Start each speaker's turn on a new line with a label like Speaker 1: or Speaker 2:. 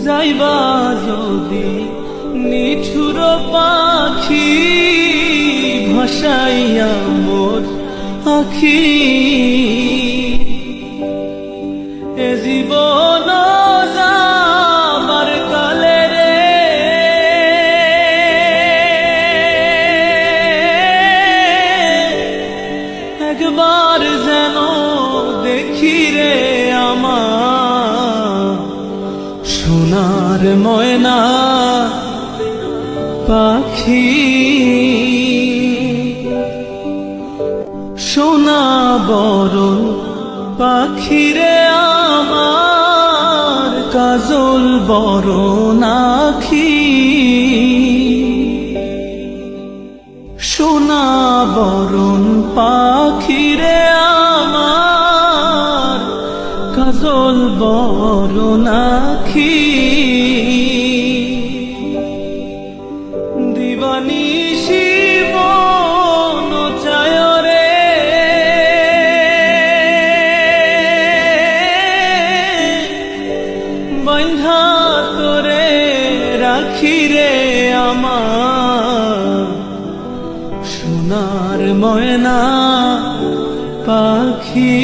Speaker 1: যাইবা যদি নিঠুর পাখি ভাসাইয়া মোর আখি, এ জীবন যাবার কালে রে একবার যেন দেখি রে আমার সোনার ময়না পাখি। সোনা বরণ পাখি রে আমার কাজল বরণ আখি। সোনা বরণ পাখি রে আমার কাজল বরণ আখি। দিবানিশি মন চায় রে বন্ধা তোরে রাখি রে আমার সোনার ময়না পাখি।